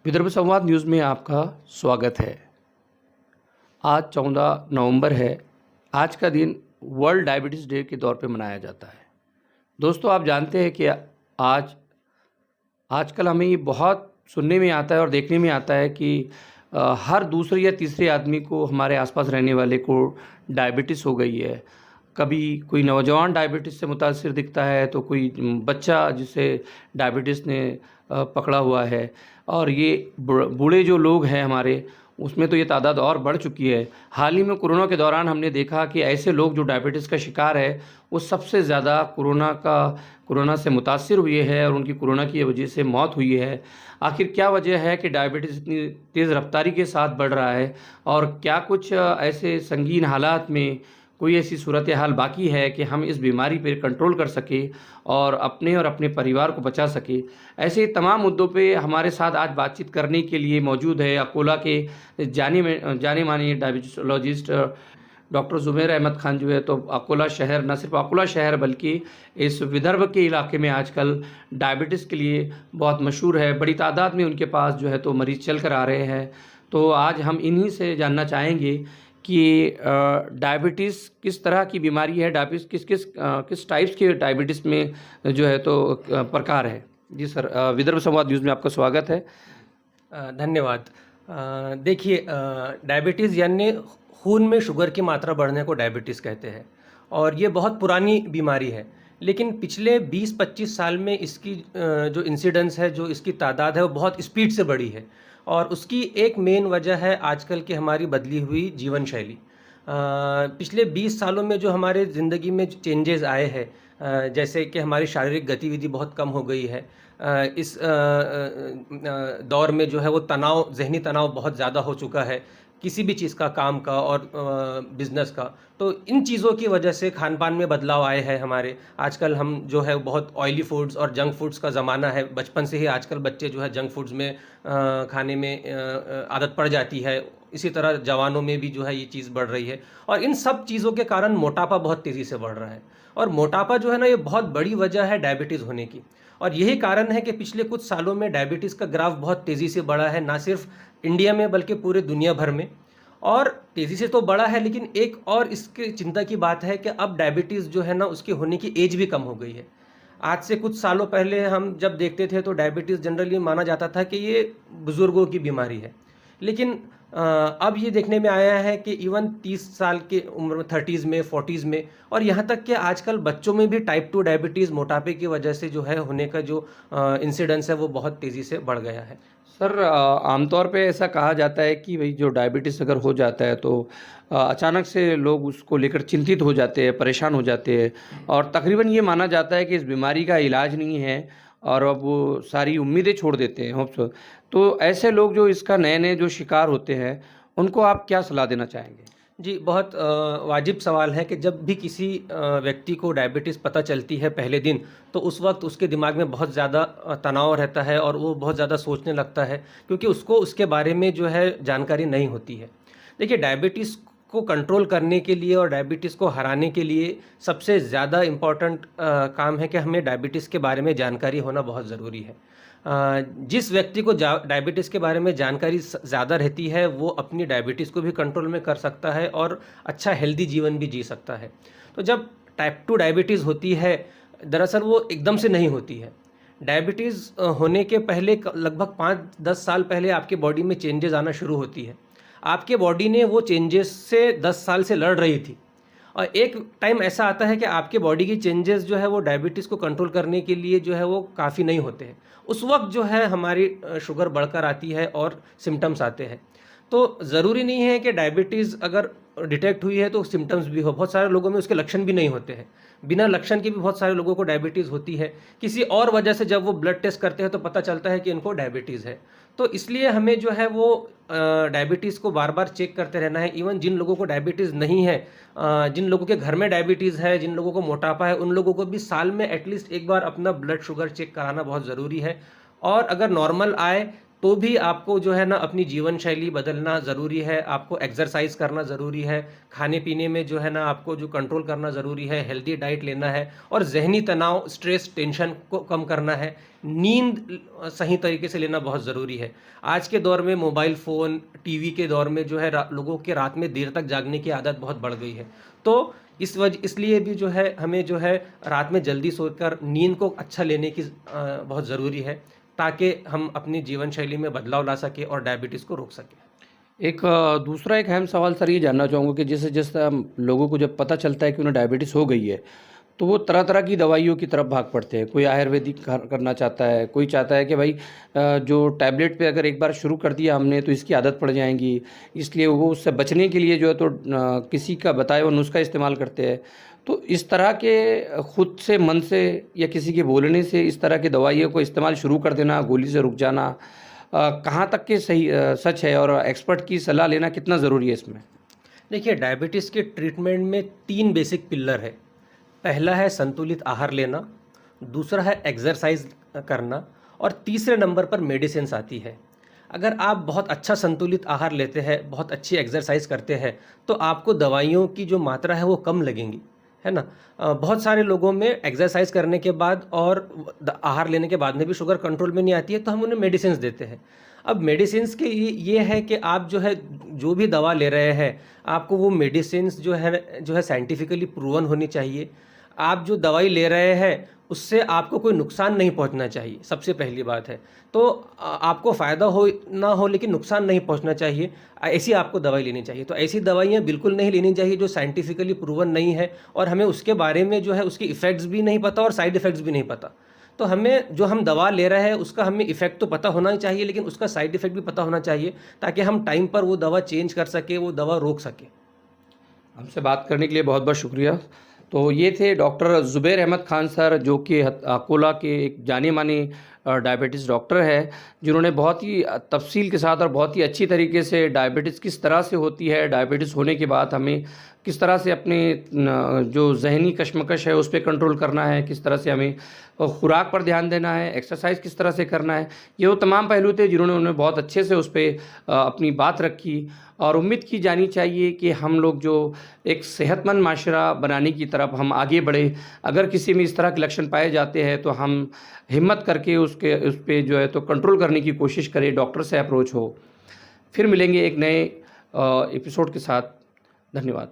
विदर्भ संवाद न्यूज़ में आपका स्वागत है। आज 14 नवंबर है। आज का दिन वर्ल्ड डायबिटीज़ डे के तौर पे मनाया जाता है। दोस्तों, आप जानते हैं कि आजकल हमें ये बहुत सुनने में आता है और देखने में आता है कि हर दूसरे या तीसरे आदमी को, हमारे आसपास रहने वाले को डायबिटीज़ हो गई है। कभी कोई नौजवान डायबिटीज़ से मुतासिर दिखता है तो कोई बच्चा जिसे डायबिटीज़ ने पकड़ा हुआ है, और ये बूढ़े जो लोग हैं हमारे, उसमें तो ये तादाद और बढ़ चुकी है। हाल ही में कोरोना के दौरान हमने देखा कि ऐसे लोग जो डायबिटीज़ का शिकार है, वो सबसे ज़्यादा कोरोना से मुतासिर हुए हैं और उनकी कोरोना की वजह से मौत हुई है। आखिर क्या वजह है कि डायबिटीज़ इतनी तेज़ रफ्तारी के साथ बढ़ रहा है, और क्या कुछ ऐसे संगीन हालात में कोई ऐसी सूरत हाल बाकी है कि हम इस बीमारी पर कंट्रोल कर सकें और अपने परिवार को बचा सकें। ऐसे ही तमाम मुद्दों पे हमारे साथ आज बातचीत करने के लिए मौजूद है अकोला के जाने माने डायबिटोलॉजिस्ट डॉक्टर ज़ुबैर अहमद खान जो है। तो अकोला शहर, न सिर्फ अकोला शहर बल्कि इस विदर्भ के इलाके में आजकल डायबिटीज़ के लिए बहुत मशहूर है। बड़ी तादाद में उनके पास जो है तो मरीज़ चल कर आ रहे हैं। तो आज हम इन्हीं से जानना चाहेंगे कि डायबिटीज़ किस तरह की बीमारी है, डायबिटीज़ किस टाइप्स के डायबिटीज़ में जो है तो प्रकार है। जी सर, विदर्भ संवाद न्यूज़ में आपका स्वागत है। धन्यवाद। देखिए, डायबिटीज़ यानी खून में शुगर की मात्रा बढ़ने को डायबिटीज़ कहते हैं, और ये बहुत पुरानी बीमारी है। लेकिन पिछले 20-25 साल में इसकी जो इंसिडेंस है, जो इसकी तादाद है, वो बहुत स्पीड से बढ़ी है। और उसकी एक मेन वजह है आजकल की हमारी बदली हुई जीवन शैली। पिछले 20 सालों में जो हमारे ज़िंदगी में चेंजेस आए हैं, जैसे कि हमारी शारीरिक गतिविधि बहुत कम हो गई है। इस दौर में जो है वो ज़हनी तनाव बहुत ज़्यादा हो चुका है, किसी भी चीज़ का, काम का और बिज़नेस का। तो इन चीज़ों की वजह से खान-पान में बदलाव आए हैं हमारे। आजकल हम जो है बहुत ऑयली फूड्स और जंक फूड्स का ज़माना है। बचपन से ही आजकल बच्चे जो है जंक फूड्स में खाने में आदत पड़ जाती है। इसी तरह जवानों में भी जो है ये चीज़ बढ़ रही है, और इन सब चीज़ों के कारण मोटापा बहुत तेज़ी से बढ़ रहा है। और मोटापा जो है ना, ये बहुत बड़ी वजह है डायबिटीज़ होने की। और यही कारण है कि पिछले कुछ सालों में डायबिटीज़ का ग्राफ बहुत तेज़ी से बढ़ा है, ना सिर्फ इंडिया में बल्कि पूरे दुनिया भर में। और तेज़ी से तो बढ़ा है, लेकिन एक और इसकी चिंता की बात है कि अब डायबिटीज़ जो है ना, उसके होने की एज भी कम हो गई है। आज से कुछ सालों पहले हम जब देखते थे तो डायबिटीज़ जनरली माना जाता था कि ये बुज़ुर्गों की बीमारी है। लेकिन अब ये देखने में आया है कि इवन 30 साल की उम्र में, 30s में, 40s में, और यहाँ तक कि आजकल बच्चों में भी टाइप 2 डायबिटीज़ मोटापे की वजह से जो है होने का जो इंसिडेंस है वो बहुत तेज़ी से बढ़ गया है। सर, आमतौर पे ऐसा कहा जाता है कि भाई जो डायबिटीज़ अगर हो जाता है तो अचानक से लोग उसको लेकर चिंतित हो जाते हैं, परेशान हो जाते हैं, और तकरीबन ये माना जाता है कि इस बीमारी का इलाज नहीं है, और अब वो सारी उम्मीदें छोड़ देते हैं, होप्स। तो ऐसे लोग जो इसका नए-नए जो शिकार होते हैं, उनको आप क्या सलाह देना चाहेंगे? जी, बहुत वाजिब सवाल है कि जब भी किसी व्यक्ति को डायबिटीज़ पता चलती है पहले दिन, तो उस वक्त उसके दिमाग में बहुत ज़्यादा तनाव रहता है और वो बहुत ज़्यादा सोचने लगता है, क्योंकि उसको उसके बारे में जो है जानकारी नहीं होती है। देखिए, डायबिटीज़ को कंट्रोल करने के लिए और डायबिटीज़ को हराने के लिए सबसे ज़्यादा इम्पॉर्टेंट काम है कि हमें डायबिटीज़ के बारे में जानकारी होना बहुत ज़रूरी है। जिस व्यक्ति को डायबिटीज़ के बारे में जानकारी ज़्यादा रहती है, वो अपनी डायबिटीज़ को भी कंट्रोल में कर सकता है और अच्छा हेल्दी जीवन भी जी सकता है। तो जब टाइप 2 डायबिटीज़ होती है, दरअसल वो एकदम से नहीं होती है। डायबिटीज़ होने के पहले लगभग 5-10 साल पहले आपके बॉडी में चेंजेस आना शुरू होती है। आपके बॉडी ने वो चेंजेस से 10 साल से लड़ रही थी, और एक टाइम ऐसा आता है कि आपके बॉडी की चेंजेस जो है वो डायबिटीज़ को कंट्रोल करने के लिए जो है वो काफ़ी नहीं होते हैं। उस वक्त जो है हमारी शुगर बढ़कर आती है और सिम्टम्स आते हैं। तो ज़रूरी नहीं है कि डायबिटीज़ अगर डिटेक्ट हुई है तो सिम्टम्स भी हो। बहुत सारे लोगों में उसके लक्षण भी नहीं होते हैं। बिना लक्षण के भी बहुत सारे लोगों को डायबिटीज़ होती है। किसी और वजह से जब वो ब्लड टेस्ट करते हैं तो पता चलता है कि इनको डायबिटीज़ है। तो इसलिए हमें जो है वो डायबिटीज़ को बार-बार चेक करते रहना है। इवन जिन लोगों को डायबिटीज़ नहीं है, जिन लोगों के घर में डायबिटीज़ है, जिन लोगों को मोटापा है, उन लोगों को भी साल में एटलीस्ट एक बार अपना ब्लड शुगर चेक कराना बहुत ज़रूरी है। और अगर नॉर्मल आए तो भी आपको जो है ना अपनी जीवन शैली बदलना ज़रूरी है, आपको एक्सरसाइज करना ज़रूरी है, खाने पीने में जो है ना आपको जो कंट्रोल करना ज़रूरी है, हेल्दी डाइट लेना है और ज़हनी तनाव, स्ट्रेस, टेंशन को कम करना है। नींद सही तरीके से लेना बहुत ज़रूरी है। आज के दौर में मोबाइल फ़ोन, टीवी के दौर में जो है लोगों के रात में देर तक जागने की आदत बहुत बढ़ गई है। तो इसलिए भी जो है हमें जो है रात में जल्दी सोकर नींद को अच्छा लेने की बहुत ज़रूरी है, ताकि हम अपनी जीवन शैली में बदलाव ला सकें और डायबिटीज़ को रोक सकें। एक दूसरा एक अहम सवाल सर ये जानना चाहूँगा कि जैसे जैसे लोगों को जब पता चलता है कि उन्हें डायबिटीज़ हो गई है, तो वो तरह-तरह की दवाइयों की तरफ भाग पड़ते हैं। कोई आयुर्वेदिक करना चाहता है, कोई चाहता है कि भाई जो टैबलेट पे अगर एक बार शुरू कर दिया हमने तो इसकी आदत पड़ जाएँगी, इसलिए वो उससे बचने के लिए जो है तो किसी का बताया हुआ नुस्खा इस्तेमाल करते हैं। तो इस तरह के खुद से, मन से या किसी के बोलने से इस तरह की दवाइयों को इस्तेमाल शुरू कर देना, गोली से रुक जाना कहाँ तक के सही सच है और एक्सपर्ट की सलाह लेना कितना ज़रूरी है इसमें? देखिए, डायबिटीज़ के ट्रीटमेंट में 3 बेसिक पिलर है। पहला है संतुलित आहार लेना, दूसरा है एक्सरसाइज करना और तीसरे नंबर पर मेडिसिन्स आती है। अगर आप बहुत अच्छा संतुलित आहार लेते हैं, बहुत अच्छी एक्सरसाइज करते हैं, तो आपको दवाइयों की जो मात्रा है वो कम लगेंगी, है ना? बहुत सारे लोगों में एक्सरसाइज करने के बाद और आहार लेने के बाद में भी शुगर कंट्रोल में नहीं आती है, तो हम उन्हें मेडिसिन्स देते हैं। अब मेडिसिन्स के ये है कि आप जो भी दवा ले रहे हैं, आपको वो मेडिसिन्स जो है साइंटिफिकली प्रूवन होनी चाहिए। आप जो दवाई ले रहे हैं उससे आपको कोई नुकसान नहीं पहुंचना चाहिए, सबसे पहली बात है। तो आपको फ़ायदा हो ना हो लेकिन नुकसान नहीं पहुंचना चाहिए, ऐसी आपको दवाई लेनी चाहिए। तो ऐसी दवाइयाँ बिल्कुल नहीं लेनी चाहिए जो साइंटिफिकली प्रूवन नहीं है और हमें उसके बारे में जो है उसके इफ़ेक्ट्स भी नहीं पता और साइड इफ़ेक्ट्स भी नहीं पता। तो हमें जो हम दवा ले रहे हैं उसका हमें इफ़ेक्ट तो पता होना ही चाहिए, लेकिन उसका साइड इफ़ेक्ट भी पता होना चाहिए, ताकि हम टाइम पर वो दवा चेंज कर सकें, वो दवा रोक सकें। हमसे बात करने के लिए बहुत-बहुत शुक्रिया। तो ये थे डॉक्टर ज़ुबैर अहमद खान सर, जो कि अकोला के एक जाने-माने डायबिटीज़ डॉक्टर हैं, जिन्होंने बहुत ही तफ़सील के साथ और बहुत ही अच्छी तरीके से डायबिटीज़ किस तरह से होती है, डायबिटीज़ होने के बाद हमें किस तरह से अपने जो ज़हनी कशमकश है उस पे कंट्रोल करना है, किस तरह से हमें खुराक पर ध्यान देना है, एक्सरसाइज किस तरह से करना है, ये वो तमाम पहलू थे जिन्होंने उन्हें बहुत अच्छे से उस पे अपनी बात रखी। और उम्मीद की जानी चाहिए कि हम लोग जो एक सेहतमंद माशरा बनाने की तरफ हम आगे बढ़े। अगर किसी में इस तरह के लक्षण पाए जाते हैं तो हम हिम्मत करके उस पे जो है तो कंट्रोल करने की कोशिश करें, डॉक्टर से अप्रोच हो। फिर मिलेंगे एक नए एपिसोड के साथ। धन्यवाद।